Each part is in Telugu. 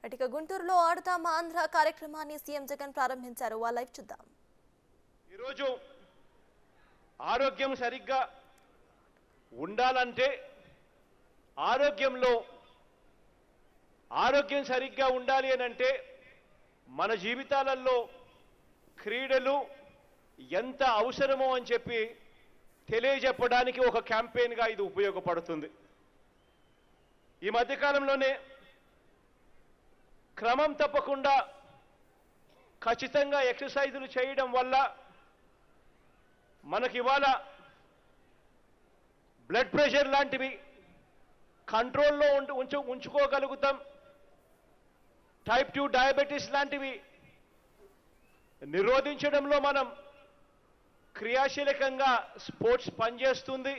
అటిక గుంటూరులో ఆడుతాం ఆంధ్ర కార్యక్రమాన్ని సీఎం జగన్ ప్రారంభించారు. ఆ లైవ్ చూద్దాం. ఈ రోజు ఆరోగ్యం సరిగ్గా ఉండాలంటే ఆరోగ్యం సరిగ్గా ఉండాలి అంటే మన జీవితాలలో క్రీడలు ఎంత అవసరమో అని చెప్పి తెలియజెప్పడానికి ఒక క్యాంపెయిన్ గా ఇది ఉపయోగపడుతుంది. ఈ మధ్య కాలంలోనే క్రమం తప్పకుండా ఖచ్చితంగా ఎక్సర్సైజులు చేయడం వల్ల మనకి ఇవాళ బ్లడ్ ప్రెషర్ లాంటివి కంట్రోల్లో ఉంచుకోగలుగుతాం. టైప్ 2 డయాబెటీస్ లాంటివి నిరోధించడంలో మనం క్రియాశీలకంగా స్పోర్ట్స్ పనిచేస్తుంది.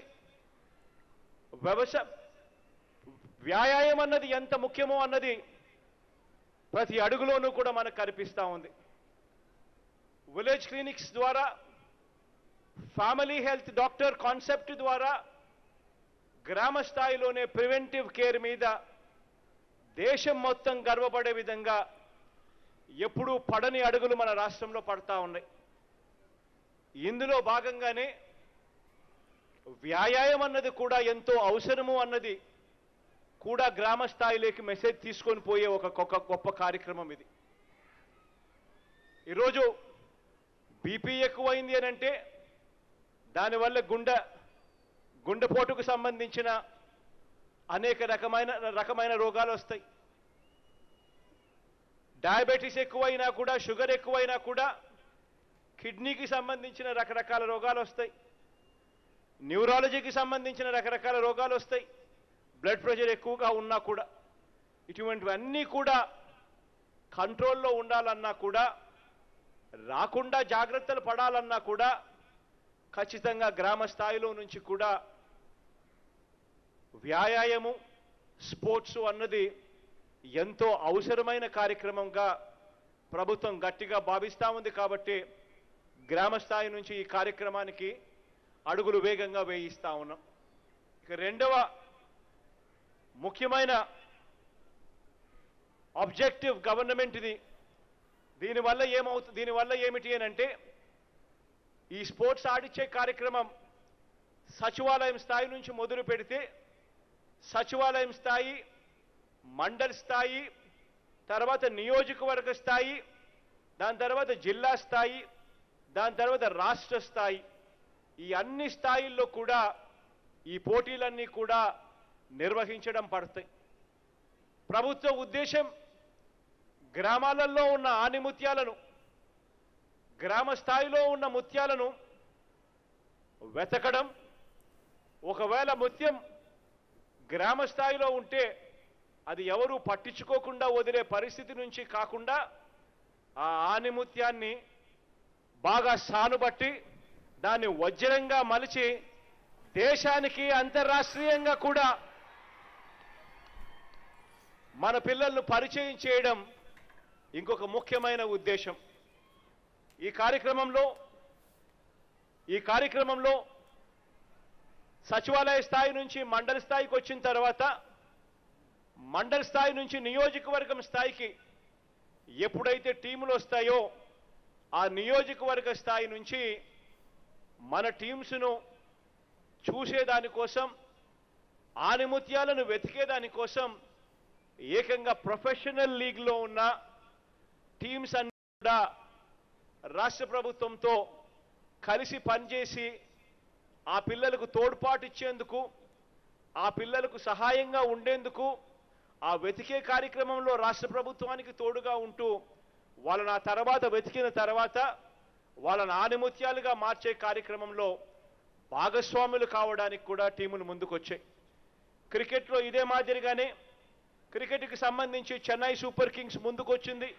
వ్యాయామం అన్నది ఎంత ముఖ్యమో అన్నది ప్రతి అడుగులోనూ కూడా మనకు కనిపిస్తూ ఉంది. విలేజ్ క్లినిక్స్ ద్వారా, ఫ్యామిలీ హెల్త్ డాక్టర్ కాన్సెప్ట్ ద్వారా గ్రామ స్థాయిలోనే ప్రివెంటివ్ కేర్ మీద దేశం మొత్తం గర్వపడే విధంగా ఎప్పుడూ పడని అడుగులు మన రాష్ట్రంలో పడతా ఉన్నాయి. ఇందులో భాగంగానే వ్యాయామం అన్నది కూడా ఎంతో అవసరము అన్నది కూడా గ్రామ స్థాయిలోకి మెసేజ్ తీసుకొని పోయే ఒక గొప్ప కార్యక్రమం ఇది. ఈరోజు బీపీ ఎక్కువైంది అని అంటే దానివల్ల గుండెపోటుకు సంబంధించిన అనేక రకమైన రోగాలు వస్తాయి. డయాబెటీస్ ఎక్కువైనా కూడా, షుగర్ ఎక్కువైనా కూడా కిడ్నీకి సంబంధించిన రకరకాల రోగాలు వస్తాయి. న్యూరాలజీకి సంబంధించిన రకరకాల రోగాలు వస్తాయి. బ్లడ్ ప్రెషర్ ఎక్కువగా ఉన్నా కూడా ఇటువంటివన్నీ కూడా కంట్రోల్లో ఉండాలన్నా కూడా, రాకుండా జాగ్రత్తలు పడాలన్నా కూడా ఖచ్చితంగా గ్రామ స్థాయిలో నుంచి కూడా వ్యాయామము, స్పోర్ట్స్ అన్నది ఎంతో అవసరమైన కార్యక్రమంగా ప్రభుత్వం గట్టిగా భావిస్తూ ఉంది. కాబట్టి గ్రామ స్థాయి నుంచి ఈ కార్యక్రమానికి అడుగులు వేగంగా వేయిస్తా ఉన్నాం. ఇక రెండవ ముఖ్యమైన ఆబ్జెక్టివ్ గవర్నమెంట్ ఇది. దీనివల్ల ఏమిటి అని అంటే ఈ స్పోర్ట్స్ ఆడిచ్చే కార్యక్రమం సచివాలయం స్థాయి నుంచి మొదలు పెడితే సచివాలయం స్థాయి, మండల్ స్థాయి, తర్వాత నియోజకవర్గ స్థాయి, దాని తర్వాత జిల్లా స్థాయి, దాని తర్వాత రాష్ట్ర స్థాయి, ఈ అన్ని స్థాయిల్లో కూడా ఈ పోటీలన్నీ కూడా నిర్వహించడం పడతాయి. ప్రభుత్వ ఉద్దేశం గ్రామాలలో ఉన్న ఆణిముత్యాలను, గ్రామ స్థాయిలో ఉన్న ముత్యాలను వెతకడం. ఒకవేళ ముత్యం గ్రామ స్థాయిలో ఉంటే అది ఎవరు పట్టించుకోకుండా వదిలే పరిస్థితి నుంచి కాకుండా ఆ ఆణిముత్యాన్ని బాగా సానుబట్టి దాన్ని వజ్రంగా మలిచి దేశానికి, అంతర్రాష్ట్రీయంగా కూడా మన పిల్లలను పరిచయం చేయడం ఇంకొక ముఖ్యమైన ఉద్దేశం. ఈ కార్యక్రమంలో సచివాలయ స్థాయి నుంచి మండల స్థాయికి వచ్చిన తర్వాత, మండల స్థాయి నుంచి నియోజకవర్గం స్థాయికి ఎప్పుడైతే టీములు వస్తాయో ఆ నియోజకవర్గ స్థాయి నుంచి మన టీమ్స్ను చూసేదానికోసం, ఆణిముత్యాలను వెతికేదానికోసం ఏకంగా ప్రొఫెషనల్ లీగ్లో ఉన్న టీమ్స్ అన్ని కూడా రాష్ట్ర ప్రభుత్వంతో కలిసి పనిచేసి ఆ పిల్లలకు తోడ్పాటు ఇచ్చేందుకు, ఆ పిల్లలకు సహాయంగా ఉండేందుకు, ఆ వెతికే కార్యక్రమంలో రాష్ట్ర ప్రభుత్వానికి తోడుగా ఉంటూ వాళ్ళని ఆ తర్వాత వెతికిన తర్వాత వాళ్ళని ఆణిముత్యాలుగా మార్చే కార్యక్రమంలో భాగస్వాములు కావడానికి కూడా టీములు ముందుకొచ్చాయి. క్రికెట్లో ఇదే మాదిరిగానే క్రికెట్కి సంబంధించి చెన్నై సూపర్ కింగ్స్ ముందుకొచ్చింది.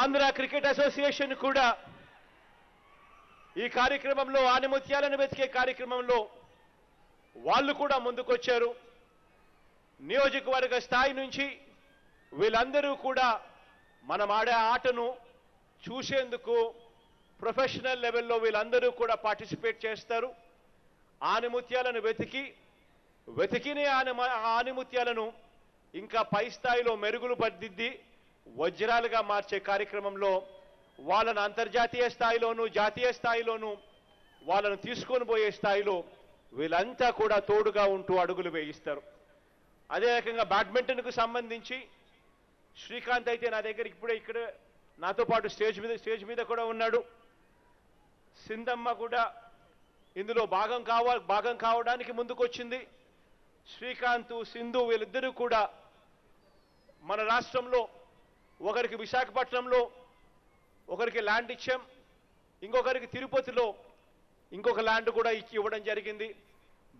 ఆంధ్ర క్రికెట్ అసోసియేషన్ కూడా ఈ కార్యక్రమంలో, ఆణిముత్యాలను వెతికే కార్యక్రమంలో వాళ్ళు కూడా ముందుకొచ్చారు. నియోజకవర్గ స్థాయి నుంచి వీళ్ళందరూ కూడా మనం ఆడే ఆటను చూసేందుకు ప్రొఫెషనల్ లెవెల్లో వీళ్ళందరూ కూడా పార్టిసిపేట్ చేస్తారు. ఆనిముత్యాలను వెతికినే ఆనిముత్యాలను ఇంకా పై స్థాయిలో మెరుగులు పద్దిద్ది వజ్రాలుగా మార్చే కార్యక్రమంలో వాళ్ళను అంతర్జాతీయ స్థాయిలోనూ జాతీయ స్థాయిలోనూ వాళ్ళను తీసుకొని పోయే స్థాయిలో వీళ్ళంతా కూడా తోడుగా ఉంటూ అడుగులు వేయిస్తారు. అదే రకంగా బ్యాడ్మింటన్కు సంబంధించి శ్రీకాంత్ అయితే నా దగ్గర ఇప్పుడే ఇక్కడ నాతో పాటు స్టేజ్ మీద కూడా ఉన్నాడు. సింధమ్మ కూడా ఇందులో భాగం కావడానికి ముందుకొచ్చింది. శ్రీకాంత్, సింధు వీళ్ళిద్దరూ కూడా మన రాష్ట్రంలో ఒకరికి విశాఖపట్నంలో ఒకరికి ల్యాండ్ ఇచ్చాం, ఇంకొకరికి తిరుపతిలో ఇంకొక ల్యాండ్ కూడా ఇవ్వడం జరిగింది.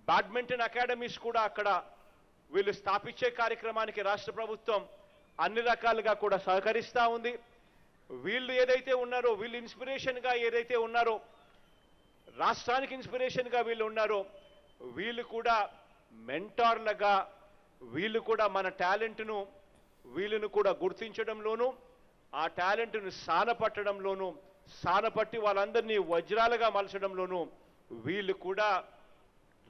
బ్యాడ్మింటన్ అకాడమీస్ కూడా అక్కడ వీళ్ళు స్థాపించే కార్యక్రమానికి రాష్ట్ర ప్రభుత్వం అన్ని రకాలుగా కూడా సహకరిస్తూ ఉంది. వీళ్ళు ఏదైతే ఉన్నారో, వీళ్ళు ఇన్స్పిరేషన్గా ఏదైతే ఉన్నారో, రాష్ట్రానికి ఇన్స్పిరేషన్గా వీళ్ళు ఉన్నారో, వీళ్ళు కూడా మెంటార్లుగా వీళ్ళు కూడా మన టాలెంట్ను వీళ్ళను కూడా గుర్తించడంలోనూ ఆ టాలెంట్ను సానపట్టడంలోనూ సానపట్టి వాళ్ళందరినీ వజ్రాలుగా మలచడంలోనూ వీళ్ళు కూడా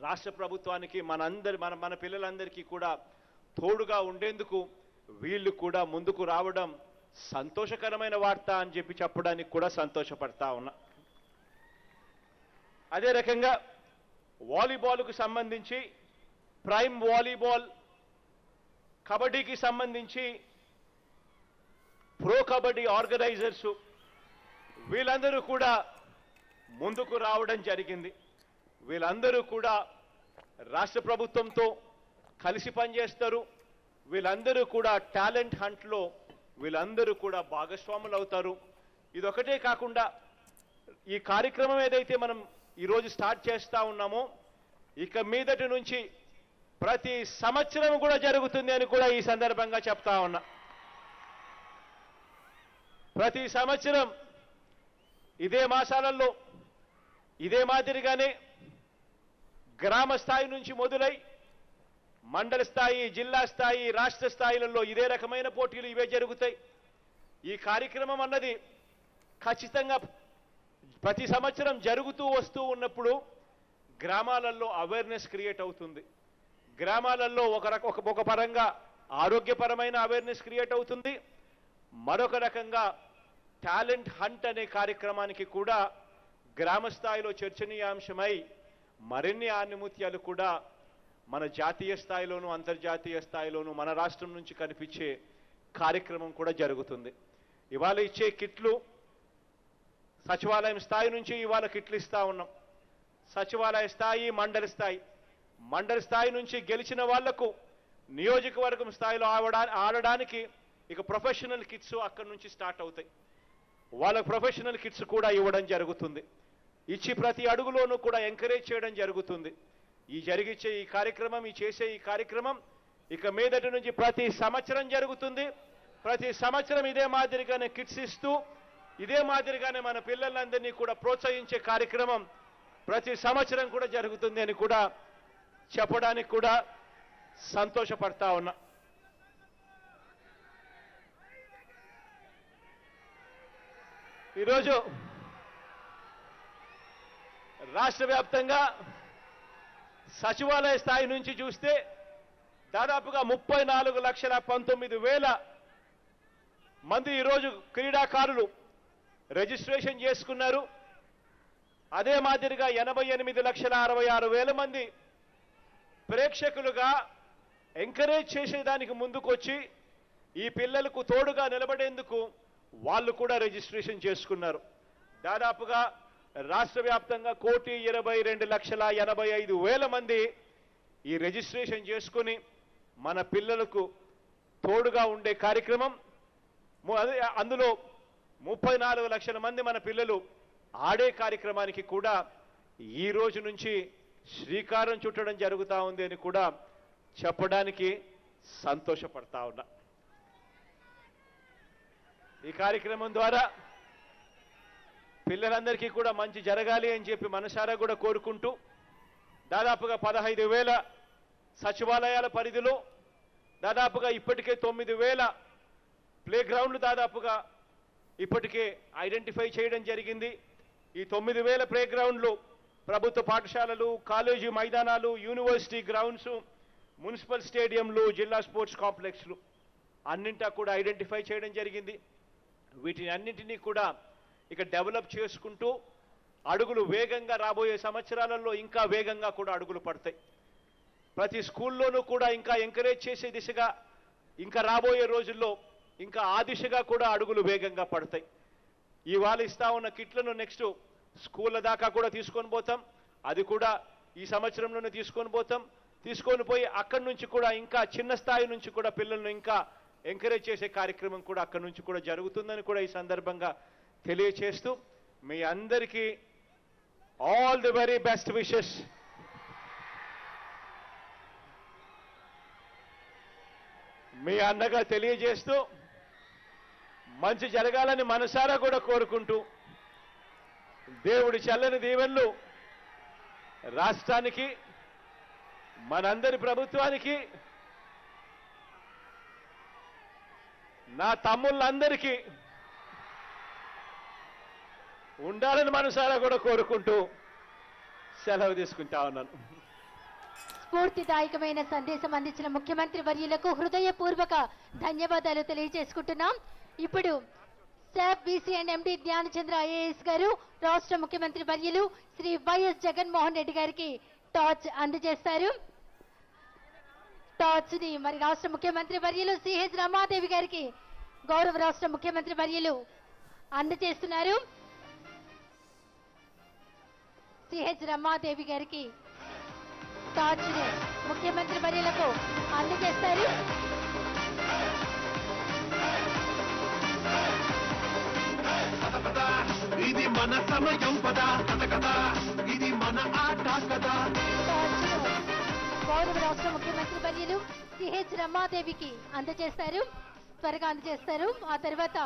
రాష్ట్ర ప్రభుత్వానికి మన పిల్లలందరికీ కూడా తోడుగా ఉండేందుకు వీళ్ళు కూడా ముందుకు రావడం సంతోషకరమైన వార్త అని చెప్పడానికి కూడా సంతోషపడతా ఉన్నా. అదే రకంగా వాలీబాల్కు సంబంధించి ప్రైమ్ వాలీబాల్, కబడ్డీకి సంబంధించి ప్రో కబడ్డీ ఆర్గనైజర్స్ వీళ్ళందరూ కూడా ముందుకు రావడం జరిగింది. వీళ్ళందరూ కూడా రాష్ట్ర ప్రభుత్వంతో కలిసి పనిచేస్తారు. వీళ్ళందరూ కూడా టాలెంట్ హంట్లో వీళ్ళందరూ కూడా భాగస్వాములు అవుతారు. ఇదొకటే కాకుండా ఈ కార్యక్రమం ఏదైతే మనం ఈరోజు స్టార్ట్ చేస్తా ఉన్నామో ఇక మీదటి నుంచి ప్రతి సంవత్సరం కూడా జరుగుతుంది అని కూడా ఈ సందర్భంగా చెప్తా ఉన్నా. ప్రతి సంవత్సరం ఇదే మాసాలలో ఇదే మాదిరిగానే గ్రామ స్థాయి నుంచి మొదలై మండల స్థాయి, జిల్లా స్థాయి, రాష్ట్ర స్థాయిలలో ఇదే రకమైన పోటీలు ఇవే జరుగుతాయి. ఈ కార్యక్రమం అన్నది ఖచ్చితంగా ప్రతి సంవత్సరం జరుగుతూ వస్తూ ఉన్నప్పుడు గ్రామాలలో అవేర్నెస్ క్రియేట్ అవుతుంది. గ్రామాలలో ఒక పరంగా ఆరోగ్యపరమైన అవేర్నెస్ క్రియేట్ అవుతుంది. మరొక రకంగా టాలెంట్ హంట్ అనే కార్యక్రమానికి కూడా గ్రామ స్థాయిలో చర్చనీయాంశమై మరిన్ని ఆనిముత్యాలు కూడా మన జాతీయ స్థాయిలోనూ అంతర్జాతీయ స్థాయిలోనూ మన రాష్ట్రం నుంచి కనిపించే కార్యక్రమం కూడా జరుగుతుంది. ఇవాళ ఇచ్చే కిట్లు సచివాలయం స్థాయి నుంచి ఇవాళ కిట్లు ఇస్తా ఉన్నాం. సచివాలయ స్థాయి, మండల స్థాయి నుంచి గెలిచిన వాళ్లకు నియోజకవర్గం స్థాయిలో ఆడడానికి ఇక ప్రొఫెషనల్ కిట్స్ అక్కడి నుంచి స్టార్ట్ అవుతాయి. వాళ్ళకు ప్రొఫెషనల్ కిట్స్ కూడా ఇవ్వడం జరుగుతుంది. ఇచ్చి ప్రతి అడుగులోనూ కూడా ఎంకరేజ్ చేయడం జరుగుతుంది. చేసే ఈ కార్యక్రమం ఇక మీదటి నుంచి ప్రతి సంవత్సరం జరుగుతుంది. ప్రతి సంవత్సరం ఇదే మాదిరిగానే కిట్స్ ఇస్తూ ఇదే మాదిరిగానే మన పిల్లలందరినీ కూడా ప్రోత్సహించే కార్యక్రమం ప్రతి సంవత్సరం కూడా జరుగుతుంది అని కూడా చెప్పడానికి కూడా సంతోషపడతా ఉన్నా. ఈరోజు రాష్ట్ర వ్యాప్తంగా సచివాలయ స్థాయి నుంచి చూస్తే దాదాపుగా 34,19,000 మంది ఈరోజు క్రీడాకారులు రిజిస్ట్రేషన్ చేసుకున్నారు. అదే మాదిరిగా 88,66,000 మంది ప్రేక్షకులుగా ఎంకరేజ్ చేసేదానికి ముందుకొచ్చి ఈ పిల్లలకు తోడుగా నిలబడేందుకు వాళ్ళు కూడా రిజిస్ట్రేషన్ చేసుకున్నారు. దాదాపుగా రాష్ట్ర వ్యాప్తంగా 1,22,85,000 మంది ఈ రిజిస్ట్రేషన్ చేసుకుని మన పిల్లలకు తోడుగా ఉండే కార్యక్రమం. అందులో 34 లక్షల మంది మన పిల్లలు ఆడే కార్యక్రమానికి కూడా ఈ రోజు నుంచి శ్రీకారం చుట్టడం జరుగుతూ ఉంది అని కూడా చెప్పడానికి సంతోషపడతా ఉన్నా. ఈ కార్యక్రమం ద్వారా పిల్లలందరికీ కూడా మంచి జరగాలి అని చెప్పి మనసారా కూడా కోరుకుంటూ దాదాపుగా 15,000 సచివాలయాల పరిధిలో దాదాపుగా ఇప్పటికే 9,000 ప్లే గ్రౌండ్లు దాదాపుగా ఇప్పటికే ఐడెంటిఫై చేయడం జరిగింది. ఈ 9,000 ప్లే గ్రౌండ్లు ప్రభుత్వ పాఠశాలలు, కాలేజీ మైదానాలు, యూనివర్సిటీ గ్రౌండ్స్, మున్సిపల్ స్టేడియంలు, జిల్లా స్పోర్ట్స్ కాంప్లెక్స్లు అన్నింటా కూడా ఐడెంటిఫై చేయడం జరిగింది. వీటిని అన్నింటినీ కూడా ఇక డెవలప్ చేసుకుంటూ అడుగులు వేగంగా రాబోయే సంవత్సరాలలో ఇంకా వేగంగా కూడా అడుగులు పడతాయి. ప్రతి స్కూల్లోనూ కూడా ఇంకా ఎంకరేజ్ చేసే దిశగా ఇంకా రాబోయే రోజుల్లో ఇంకా ఆ దిశగా కూడా అడుగులు వేగంగా పడతాయి. ఇవాళ ఇస్తా ఉన్న కిట్లను నెక్స్ట్ స్కూళ్ళ దాకా కూడా తీసుకొని పోతాం. అది కూడా ఈ సంవత్సరంలోనే తీసుకొని పోయి అక్కడి నుంచి కూడా ఇంకా చిన్న స్థాయి నుంచి కూడా పిల్లలను ఇంకా ఎంకరేజ్ చేసే కార్యక్రమం కూడా అక్కడి నుంచి కూడా జరుగుతుందని కూడా ఈ సందర్భంగా తెలియచేస్తూ మీ అందరికీ all the very best wishes. మీ అన్నగా తెలియజేస్తూ మంచి జరగాలని మనసారా కూడా కోరుకుంటూ దేవుడి చల్లని దీవెనలు రాష్ట్రానికి, మనందరి ప్రభుత్వానికి, నా తమ్ముళ్ళందరికీ ఉండాలని మనసారా కూడా కోరుకుంటూ సెలవు తీసుకుంటా ఉన్నాను. స్ఫూర్తిదాయకమైన సందేశం అందించిన ముఖ్యమంత్రి వర్యులకు హృదయపూర్వక ధన్యవాదాలు తెలియజేసుకుంటున్నాం. ఇప్పుడు SAAP VC and MD Gnanachandra IAS గారు రాష్ట్ర ముఖ్యమంత్రి వర్యులు శ్రీ వైఎస్ జగన్మోహన్ రెడ్డి గారికి టార్చ్ అందజేస్తారు. టార్చ్ ని మరి రాష్ట్ర ముఖ్యమంత్రి వర్యులు సిహెచ్ రమాదేవి గారికి గౌరవ రాష్ట్ర ముఖ్యమంత్రి వర్యులు అందజేస్తున్నారు. సిహెచ్ రమాదేవి గారికి టార్చ్ ని ముఖ్యమంత్రి వర్యులకు అందజేస్తారు. ఇది మన సమయం పదా కదా, ఇది మన ఆట కదా. గౌరవ రాష్ట్ర ముఖ్యమంత్రి వర్యులు సిహెచ్ రమాదేవికి అందజేస్తారు. త్వరగా అందజేస్తారు. ఆ తర్వాత